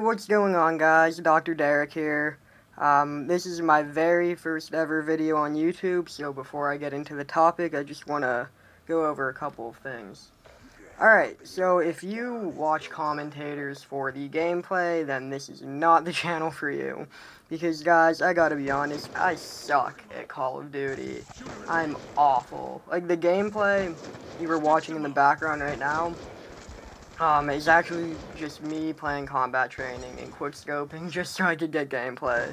what's going on, guys? Dr. Derek here. This is my very first ever video on YouTube, so before I get into the topic, I just want to go over a couple of things. Alright, so if you watch commentators for the gameplay, then this is not the channel for you. Because, guys, I gotta be honest, I suck at Call of Duty. I'm awful. Like, the gameplay you were watching in the background right now, it's actually just me playing combat training and quickscoping just so I could get gameplay.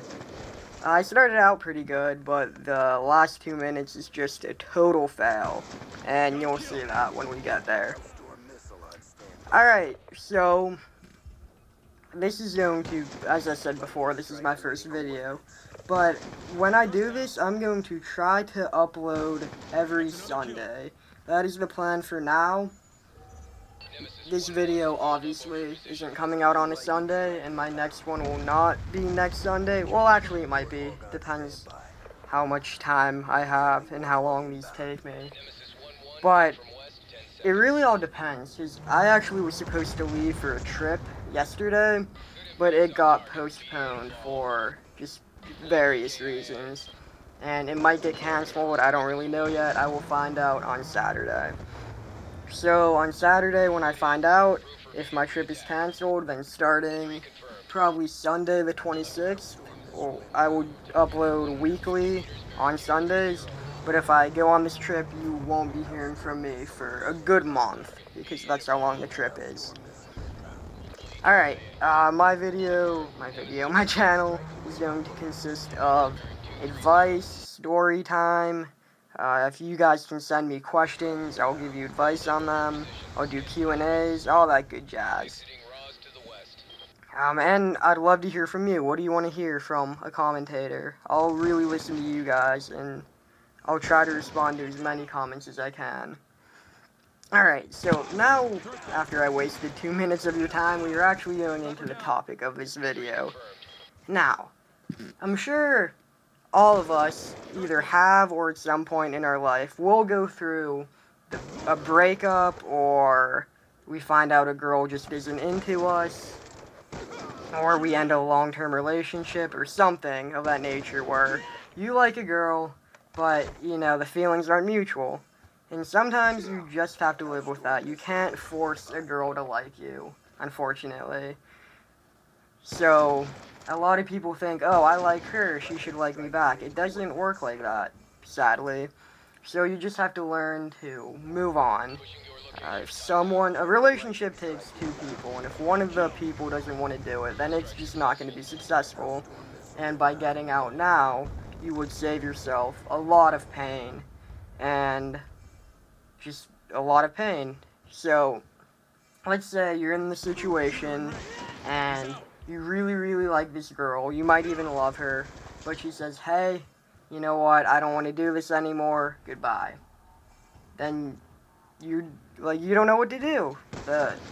I started out pretty good, but the last 2 minutes is just a total fail, and you'll see that when we get there. Alright, so this is going to, as I said before, this is my first video, but when I do this, I'm going to try to upload every Sunday. That is the plan for now. This video obviously isn't coming out on a Sunday, and my next one will not be next Sunday. Well, actually it might be. Depends how much time I have and how long these take me. But it really all depends, because I actually was supposed to leave for a trip yesterday, but it got postponed for just various reasons. And it might get canceled, I don't really know yet. I will find out on Saturday. So, on Saturday, when I find out if my trip is canceled, then starting probably Sunday the 26th, I will upload weekly on Sundays. But if I go on this trip, you won't be hearing from me for a good month, because that's how long the trip is. Alright, my channel is going to consist of advice, story time. If you guys can send me questions, I'll give you advice on them. I'll do Q&As, all that good jazz. And I'd love to hear from you. What do you want to hear from a commentator? I'll really listen to you guys, and I'll try to respond to as many comments as I can. Alright, so now, after I wasted 2 minutes of your time, we are actually going into the topic of this video. Now, I'm sure all of us either have or at some point in our life will go through a breakup, or we find out a girl just isn't into us, or we end a long-term relationship or something of that nature where you like a girl, but, you know, the feelings aren't mutual. And sometimes you just have to live with that. You can't force a girl to like you, unfortunately. So a lot of people think, oh, I like her, she should like me back. It doesn't work like that, sadly. So you just have to learn to move on. A relationship takes two people, and if one of the people doesn't want to do it, then it's just not going to be successful. And by getting out now, you would save yourself a lot of pain, and just a lot of pain. So, let's say you're in the situation, and you really, really like this girl, you might even love her, but she says, hey, you know what, I don't want to do this anymore, goodbye. Then, you don't know what to do.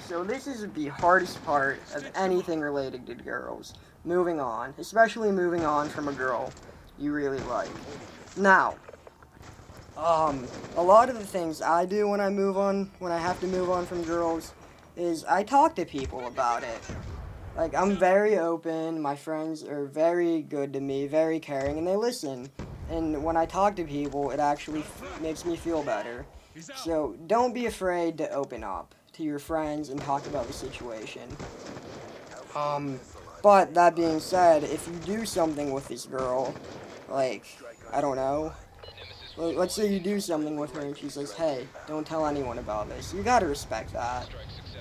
So this is the hardest part of anything related to girls. Moving on, especially moving on from a girl you really like. Now, a lot of the things I do when I have to move on from girls, is I talk to people about it. Like, I'm very open, my friends are very good to me, very caring, and they listen. And when I talk to people, it actually makes me feel better. So, don't be afraid to open up to your friends and talk about the situation. But that being said, if you do something with this girl, like, I don't know, let's say you do something with her and she says, hey, don't tell anyone about this. You gotta respect that.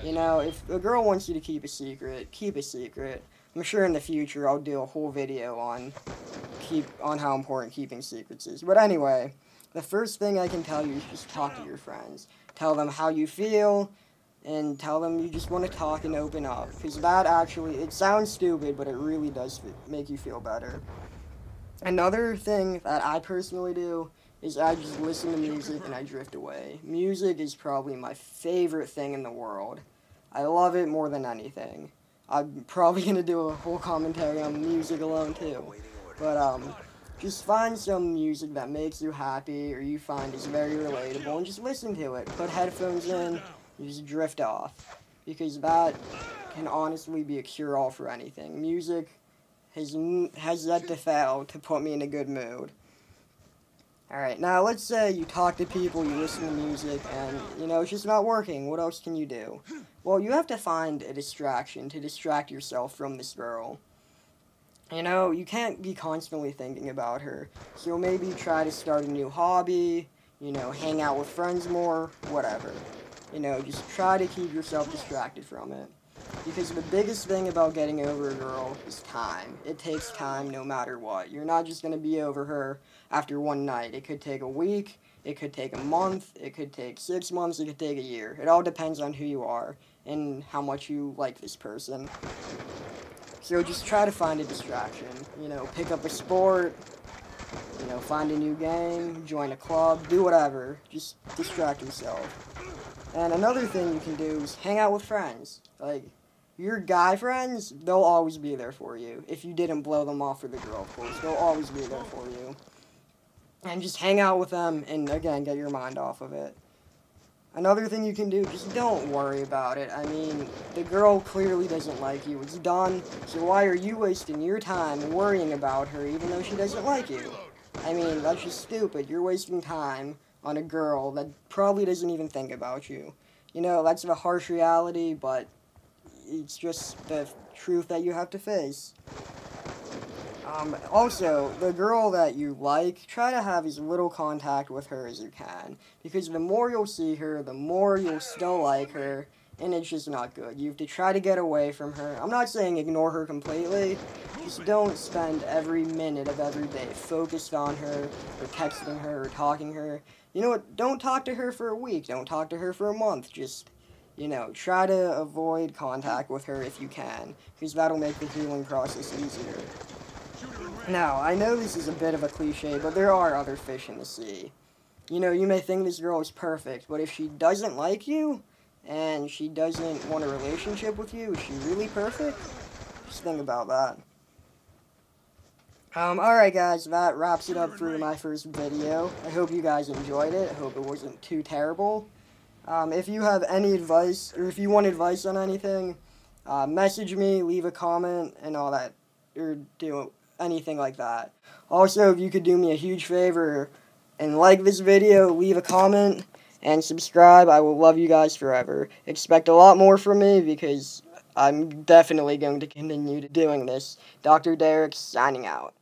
You know, if a girl wants you to keep a secret, keep a secret. I'm sure in the future I'll do a whole video on how important keeping secrets is. But anyway, the first thing I can tell you is just talk to your friends. Tell them how you feel, and tell them you just want to talk and open up. Because that actually, it sounds stupid, but it really does make you feel better. Another thing that I personally do is I just listen to music and I drift away. Music is probably my favorite thing in the world. I love it more than anything. I'm probably going to do a whole commentary on music alone too. But just find some music that makes you happy or you find is very relatable and just listen to it. Put headphones in, you just drift off. because that can honestly be a cure-all for anything. Music has yet to fail to put me in a good mood. Alright, now let's say you talk to people, you listen to music, and, it's just not working. What else can you do? Well, you have to find a distraction to distract yourself from this girl. You can't be constantly thinking about her. So maybe try to start a new hobby, hang out with friends more, whatever. Just try to keep yourself distracted from it. Because the biggest thing about getting over a girl is time. It takes time no matter what. You're not just going to be over her after one night. It could take a week, it could take a month, it could take 6 months, it could take a year. It all depends on who you are and how much you like this person. So just try to find a distraction. Pick up a sport, find a new game, join a club, do whatever. Just distract yourself. And another thing you can do is hang out with friends. Like, your guy friends, they'll always be there for you. If you didn't blow them off for the girl, of course, they'll always be there for you. And just hang out with them and, again, get your mind off of it. Another thing you can do, just don't worry about it. I mean, the girl clearly doesn't like you. It's done. So why are you wasting your time worrying about her even though she doesn't like you? I mean, that's just stupid. You're wasting time on a girl that probably doesn't even think about you. That's the harsh reality, but it's just the truth that you have to face. Also, the girl that you like, try to have as little contact with her as you can. Because the more you'll see her, the more you'll still like her, and it's just not good. You have to try to get away from her. I'm not saying ignore her completely. Just don't spend every minute of every day focused on her, or texting her, or talking to her. You know what? Don't talk to her for a week. Don't talk to her for a month. Just, try to avoid contact with her if you can, because that'll make the healing process easier. Now, I know this is a bit of a cliche, but there are other fish in the sea. You may think this girl is perfect, but if she doesn't like you, and she doesn't want a relationship with you, is she really perfect? Just think about that. Alright guys, that wraps it up for my first video. I hope you guys enjoyed it. I hope it wasn't too terrible. If you have any advice, or if you want advice on anything, message me, leave a comment, and all that, or do anything like that. Also, if you could do me a huge favor and like this video, leave a comment, and subscribe, I will love you guys forever. Expect a lot more from me, because I'm definitely going to continue doing this. Dr. Derek, signing out.